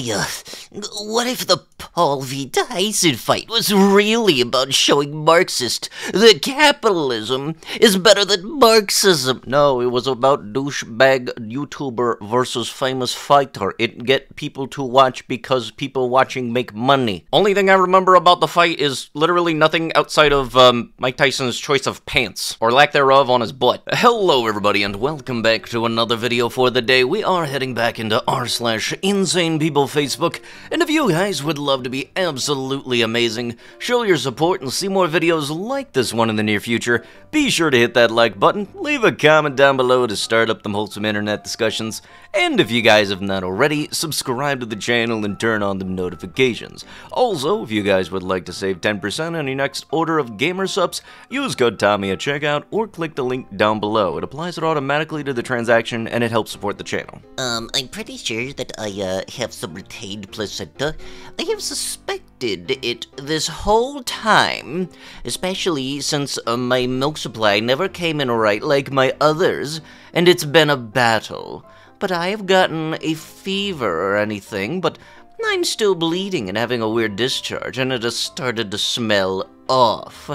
What if the Paul v. Tyson fight was really about showing Marxist that capitalism is better than Marxism? No, it was about douchebag YouTuber versus famous fighter. It get people to watch because people watching make money. Only thing I remember about the fight is literally nothing outside of Mike Tyson's choice of pants, or lack thereof, on his butt. Hello everybody and welcome back to another video for the day. We are heading back into r/InsanePeople Facebook, and if you guys would love to be absolutely amazing, show your support and see more videos like this one in the near future, be sure to hit that like button, leave a comment down below to start up them wholesome internet discussions, and if you guys have not already, subscribe to the channel and turn on the notifications. Also, if you guys would like to save 10% on your next order of gamer subs, use code Tommy at checkout or click the link down below. It applies it automatically to the transaction and it helps support the channel. I'm pretty sure that I have some retained placenta. I have suspected it this whole time, especially since my milk supply never came in right like my others, and it's been a battle. But I have gotten a fever or anything, but I'm still bleeding and having a weird discharge, and it has started to smell off.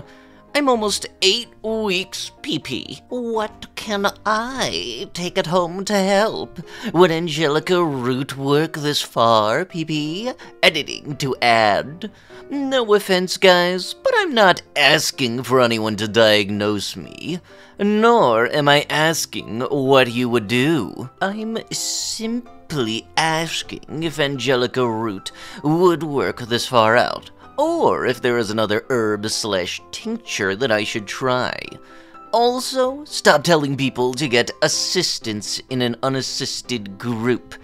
I'm almost 8 weeks PP. What can I take at home to help? Would Angelica Root work this far, PP? Editing to add. No offense, guys, but I'm not asking for anyone to diagnose me. Nor am I asking what you would do. I'm simply asking if Angelica Root would work this far out, or if there is another herb/tincture that I should try. Also, stop telling people to get assistance in an unassisted group.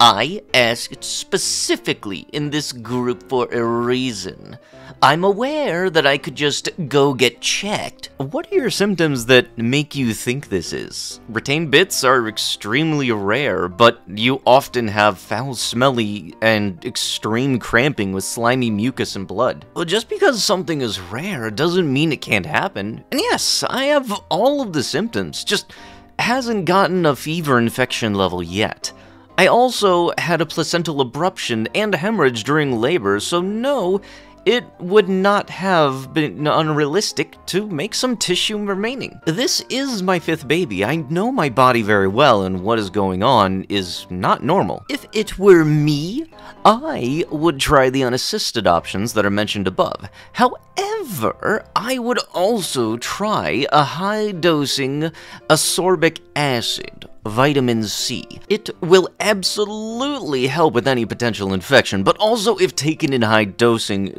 I asked specifically in this group for a reason. I'm aware that I could just go get checked. What are your symptoms that make you think this is? Retained bits are extremely rare, but you often have foul smelly and extreme cramping with slimy mucus and blood. Well, just because something is rare doesn't mean it can't happen. And yes, I have all of the symptoms, just hasn't gotten a fever infection level yet. I also had a placental abruption and hemorrhage during labor, so no, it would not have been unrealistic to make some tissue remaining. This is my 5th baby. I know my body very well, and what is going on is not normal. If it were me, I would try the unassisted options that are mentioned above. However, I would also try a high-dosing ascorbic acid, vitamin C. It will absolutely help with any potential infection, but also if taken in high dosing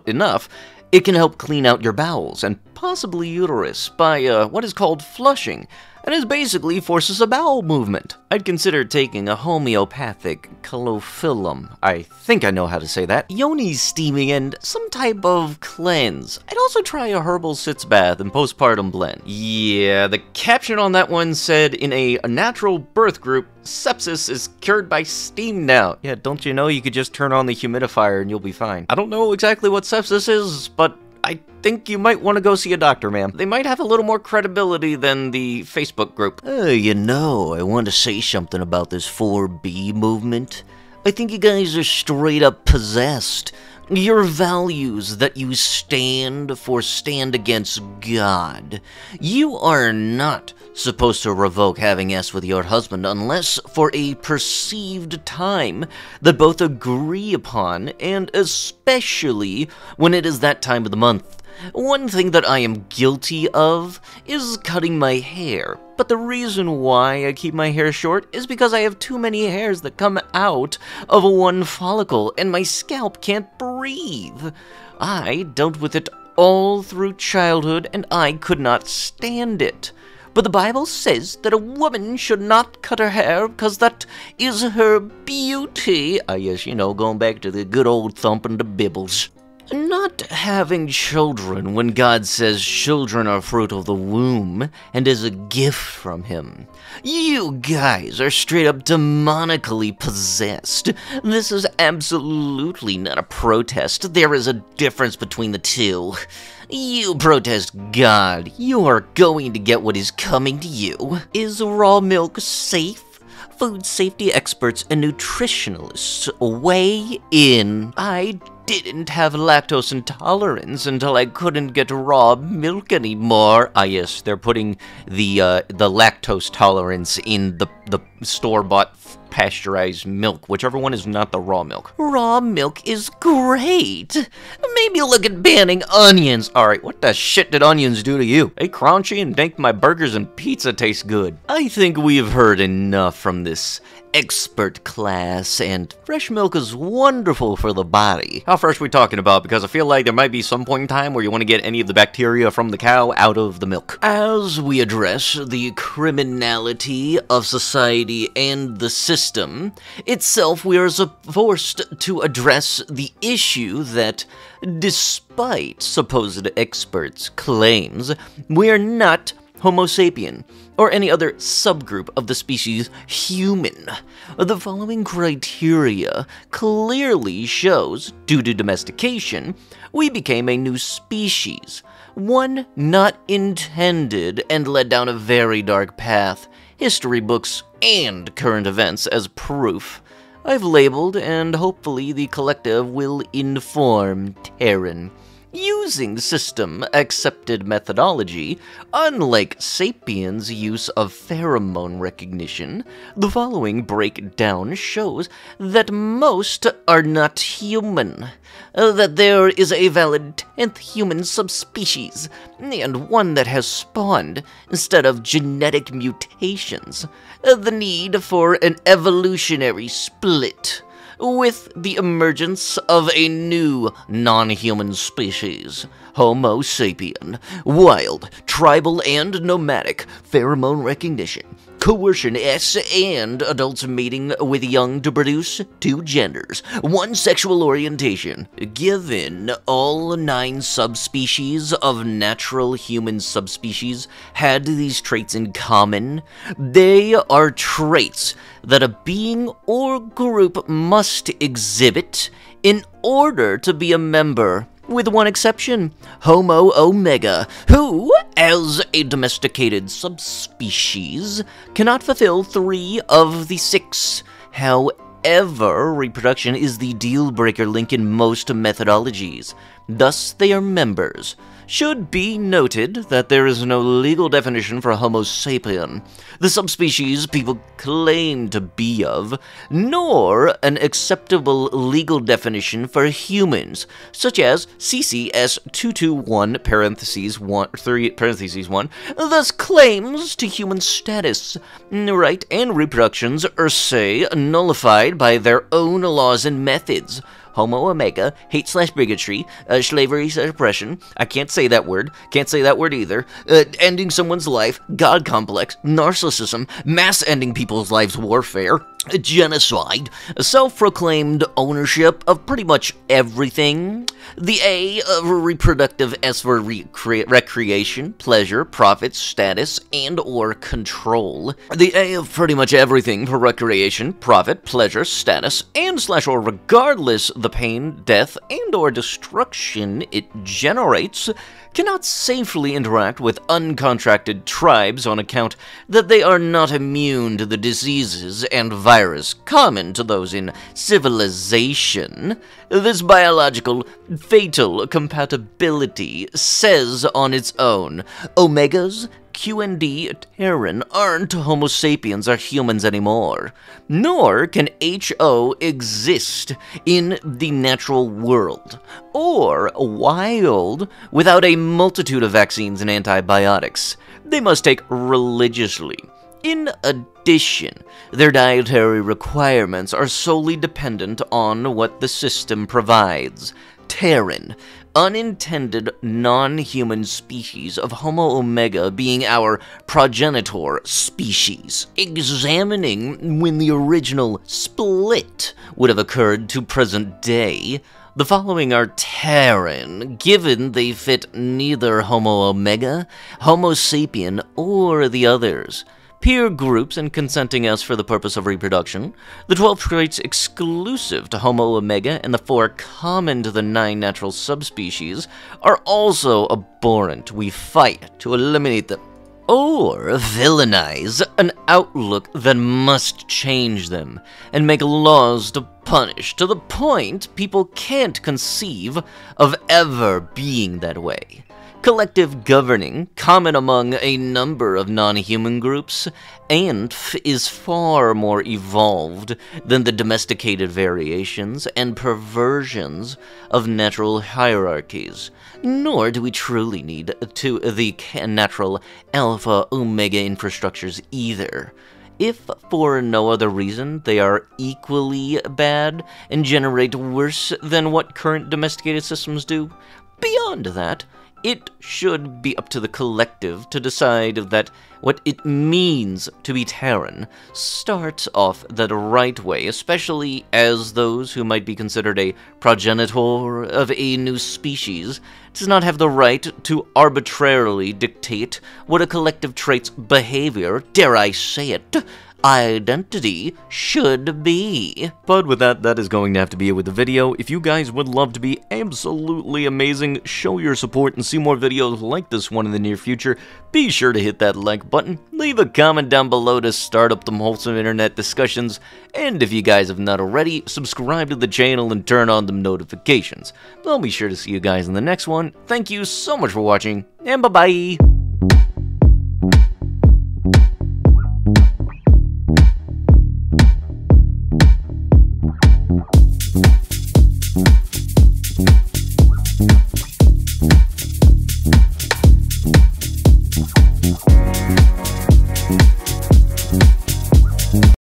enough, it can help clean out your bowels and possibly uterus by what is called flushing, and is basically forces a bowel movement. I'd consider taking a homeopathic calophyllum, I think I know how to say that, yoni steaming, and some type of cleanse. I'd also try a herbal sitz bath and postpartum blend. Yeah, the caption on that one said, in a natural birth group, sepsis is cured by steam now. Yeah, don't you know you could just turn on the humidifier and you'll be fine. I don't know exactly what sepsis is, but I think you might want to go see a doctor, ma'am. They might have a little more credibility than the Facebook group. You know, I want to say something about this 4B movement. I think you guys are straight up possessed. Your values that you stand for stand against God. You are not supposed to revoke having sex with your husband unless for a perceived time that both agree upon, and especially when it is that time of the month. One thing that I am guilty of is cutting my hair, but the reason why I keep my hair short is because I have too many hairs that come out of one follicle and my scalp can't breathe. I dealt with it all through childhood and I could not stand it. But the Bible says that a woman should not cut her hair because that is her beauty. Yes, you know, going back to the good old thumping the Bibbles. Not having children when God says children are fruit of the womb and is a gift from Him. You guys are straight up demonically possessed. This is absolutely not a protest. There is a difference between the two. You protest God, you are going to get what is coming to you. Is raw milk safe food safety experts and nutritionists weigh in. I didn't have lactose intolerance until I couldn't get raw milk anymore. Ah, yes, they're putting the lactose tolerance in the store-bought pasteurized milk, whichever one is not the raw milk. Raw milk is great. Maybe look at banning onions. Alright, what the shit did onions do to you? They crunchy and make my burgers and pizza taste good. I think we've heard enough from this expert class, and fresh milk is wonderful for the body. How fresh are we talking about? Because I feel like there might be some point in time where you want to get any of the bacteria from the cow out of the milk. As we address the criminality of society and the system itself, we are forced to address the issue that, despite supposed experts' claims, we are not Homo sapien, or any other subgroup of the species human. The following criteria clearly shows, due to domestication, we became a new species, one not intended and led down a very dark path, history books and current events as proof. I've labeled, and hopefully the collective will inform Terran. Using system-accepted methodology, unlike sapiens' use of pheromone recognition, the following breakdown shows that most are not human, that there is a valid 10th human subspecies, and one that has spawned instead of genetic mutations, the need for an evolutionary split, with the emergence of a new non-human species, Homo sapien, wild, tribal, and nomadic, pheromone recognition, coercion and adults mating with young to produce 2 genders, 1 sexual orientation. Given all 9 subspecies of natural human subspecies had these traits in common, they are traits that a being or group must exhibit in order to be a member, with one exception, Homo omega, who, as a domesticated subspecies, cannot fulfill 3 of the 6. However, reproduction is the deal-breaker link in most methodologies. Thus, they are members. Should be noted that there is no legal definition for Homo sapien, the subspecies people claim to be of, nor an acceptable legal definition for humans, such as CCS 221 parentheses 1 3 parentheses 1, thus claims to human status. Right and reproductions are, say, nullified by their own laws and methods. Homo omega, hate/bigotry, slavery/oppression, I can't say that word either, ending someone's life, God complex, narcissism, mass ending people's lives warfare, genocide, self-proclaimed ownership of pretty much everything, the A of reproductive S for recreation, pleasure, profit, status, and or control, the A of pretty much everything for recreation, profit, pleasure, status, and / or regardless the pain, death, and or destruction it generates, cannot safely interact with uncontracted tribes on account that they are not immune to the diseases and virus common to those in civilization. This biological fatal compatibility says on its own, Omegas, QND, Terran aren't Homo sapiens or humans anymore, nor can HO exist in the natural world, or wild, without a multitude of vaccines and antibiotics they must take religiously. In addition, their dietary requirements are solely dependent on what the system provides. Terran, unintended non-human species of Homo omega being our progenitor species. Examining when the original split would have occurred to present day, the following are Terran, given they fit neither Homo omega, Homo sapien, or the others. Peer groups and consenting as for the purpose of reproduction, the 12 traits exclusive to Homo omega and the 4 common to the 9 natural subspecies are also abhorrent. We fight to eliminate them or villainize an outlook that must change them, and make laws to punish to the point people can't conceive of ever being that way. Collective governing, common among a number of non-human groups, and is far more evolved than the domesticated variations and perversions of natural hierarchies. Nor do we truly need to the natural alpha-omega infrastructures either. If for no other reason, they are equally bad and generate worse than what current domesticated systems do. Beyond that, it should be up to the collective to decide that what it means to be Terran starts off the right way, especially as those who might be considered a progenitor of a new species does not have the right to arbitrarily dictate what a collective trait's behavior, dare I say it, identity should be. But with that, that is going to have to be it with the video. If you guys would love to be absolutely amazing, show your support and see more videos like this one in the near future, be sure to hit that like button, leave a comment down below to start up them wholesome internet discussions, and if you guys have not already, subscribe to the channel and turn on them notifications. I'll be sure to see you guys in the next one. Thank you so much for watching, and bye-bye!